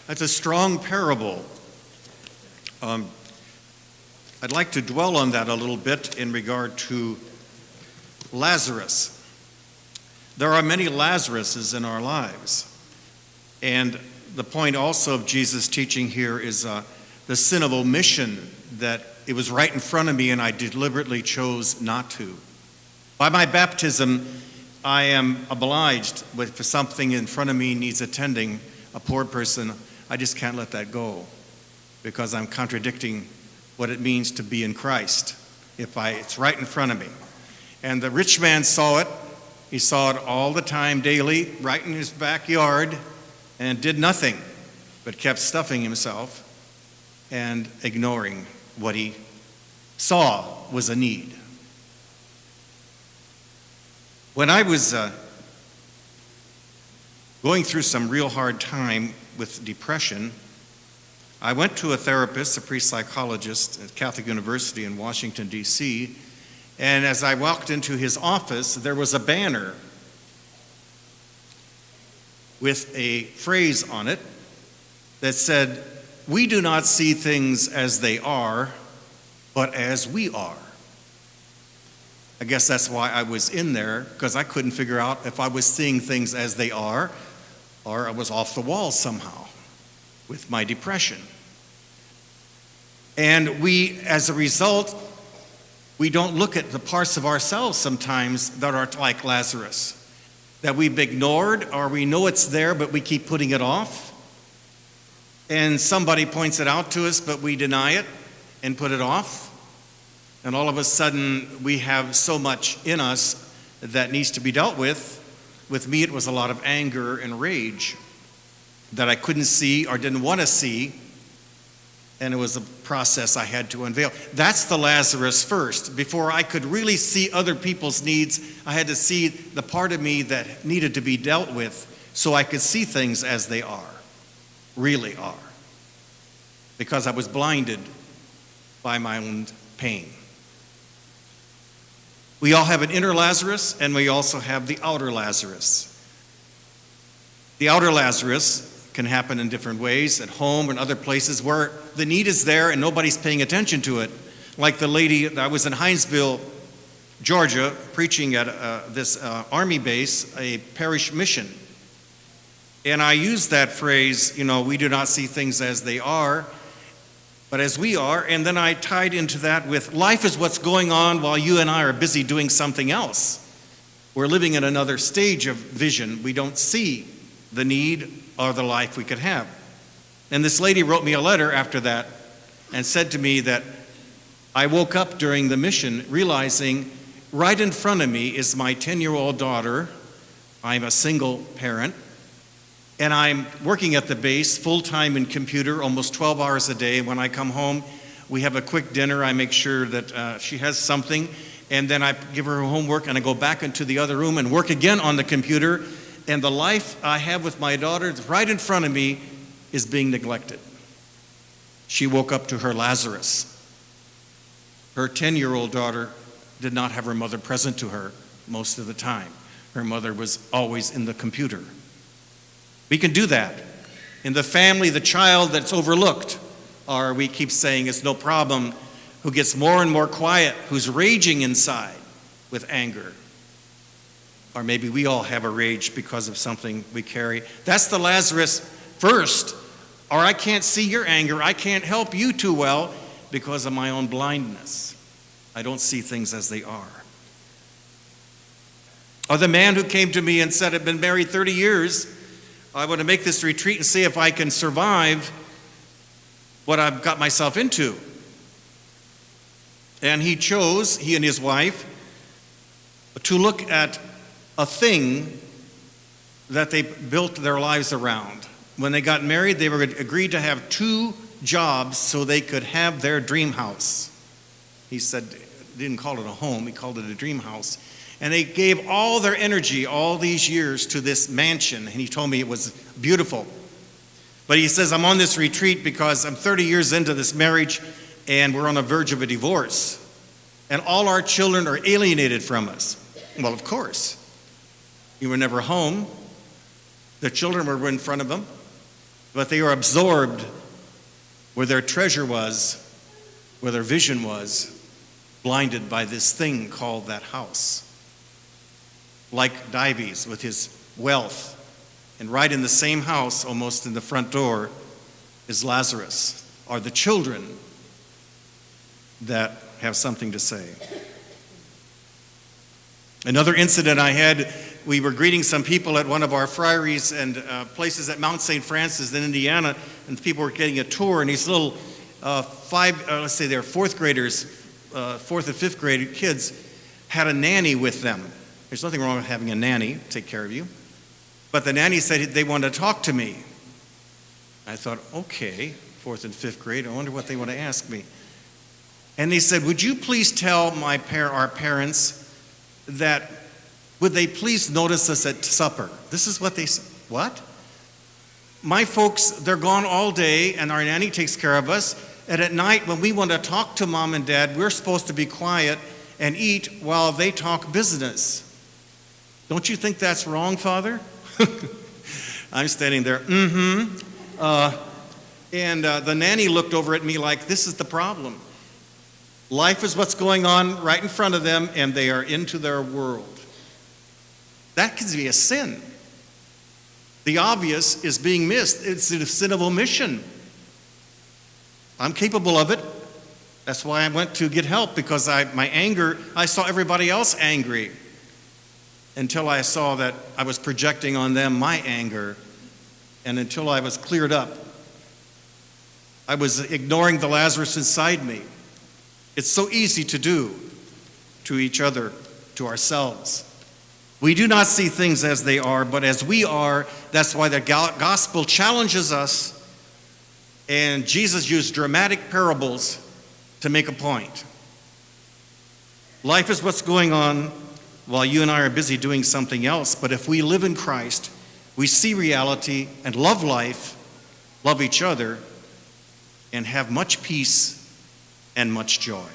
That's a strong parable. I'd like to dwell on that a little bit in regard to Lazarus. There are many Lazaruses in our lives. And the point also of Jesus' teaching here is the sin of omission, that it was right in front of me and I deliberately chose not to. By my baptism, I am obliged, if something in front of me needs attending, a poor person, I just can't let that go because I'm contradicting what it means to be in Christ it's right in front of me. And the rich man saw it. He saw it all the time, daily, right in his backyard, and did nothing but kept stuffing himself and ignoring what he saw was a need. When I was going through some real hard time with depression, I went to a therapist, a pre-psychologist at Catholic University in Washington, D.C., and as I walked into his office, there was a banner with a phrase on it that said, "We do not see things as they are, but as we are." I guess that's why I was in there, because I couldn't figure out if I was seeing things as they are or I was off the wall somehow with my depression. And we, as a result, we don't look at the parts of ourselves sometimes that are like Lazarus, that we've ignored, or we know it's there, but we keep putting it off. And somebody points it out to us, but we deny it and put it off. And all of a sudden, we have so much in us that needs to be dealt with. With me, it was a lot of anger and rage that I couldn't see or didn't want to see. And it was a process I had to unveil. That's the Lazarus first. Before I could really see other people's needs, I had to see the part of me that needed to be dealt with so I could see things as they are, really are. Because I was blinded by my own pain. We all have an inner Lazarus, and we also have the outer Lazarus. The outer Lazarus can happen in different ways, at home and other places where the need is there and nobody's paying attention to it. Like the lady, I was in Hinesville, Georgia, preaching at this Army base, a parish mission. And I used that phrase, we do not see things as they are, but as we are. And then I tied into that with life is what's going on while you and I are busy doing something else. We're living in another stage of vision. We don't see the need or the life we could have. And this lady wrote me a letter after that and said to me that I woke up during the mission realizing right in front of me is my 10-year-old daughter. I'm a single parent. And I'm working at the base full-time in computer, almost 12 hours a day. When I come home, we have a quick dinner. I make sure that she has something. And then I give her homework, and I go back into the other room and work again on the computer. And the life I have with my daughter right in front of me is being neglected. She woke up to her Lazarus. Her 10-year-old daughter did not have her mother present to her most of the time. Her mother was always in the computer. We can do that. In the family, the child that's overlooked, or we keep saying it's no problem, who gets more and more quiet, who's raging inside with anger. Or maybe we all have a rage because of something we carry. That's the Lazarus first. Or I can't see your anger. I can't help you too well because of my own blindness. I don't see things as they are. Or the man who came to me and said, I've been married 30 years. I want to make this retreat and see if I can survive what I've got myself into. And he and his wife, to look at a thing that they built their lives around. When they got married, they were agreed to have 2 jobs so they could have their dream house. He said, didn't call it a home, he called it a dream house. And they gave all their energy all these years to this mansion. And he told me it was beautiful. But he says, I'm on this retreat because I'm 30 years into this marriage and we're on the verge of a divorce. And all our children are alienated from us. Well, of course. You were never home. The children were in front of them. but they were absorbed where their treasure was, where their vision was, blinded by this thing called that house. Like Dives with his wealth, and right in the same house, almost in the front door, is Lazarus, are the children that have something to say. Another incident I had, we were greeting some people at one of our friaries and places at Mount St. Francis in Indiana, and people were getting a tour, and these little let's say they're fourth graders, fourth and fifth grade kids, had a nanny with them. There's nothing wrong with having a nanny take care of you. But the nanny said they wanted to talk to me. I thought, okay, fourth and fifth grade, I wonder what they want to ask me. And they said, would you please tell our parents that, would they please notice us at supper? This is what they said. What? My folks, they're gone all day, and our nanny takes care of us. And at night, when we want to talk to mom and dad, we're supposed to be quiet and eat while they talk business. Don't you think that's wrong, Father? I'm standing there, and the nanny looked over at me like, this is the problem. Life is what's going on right in front of them, and they are into their world. That could be a sin. The obvious is being missed. It's a sin of omission. I'm capable of it. That's why I went to get help, because my anger, I saw everybody else angry until I saw that I was projecting on them my anger, and until I was cleared up. I was ignoring the Lazarus inside me. It's so easy to do to each other, to ourselves. We do not see things as they are, but as we are. That's why the gospel challenges us, and Jesus used dramatic parables to make a point. Life is what's going on while you and I are busy doing something else, but if we live in Christ, we see reality and love life, love each other, and have much peace and much joy.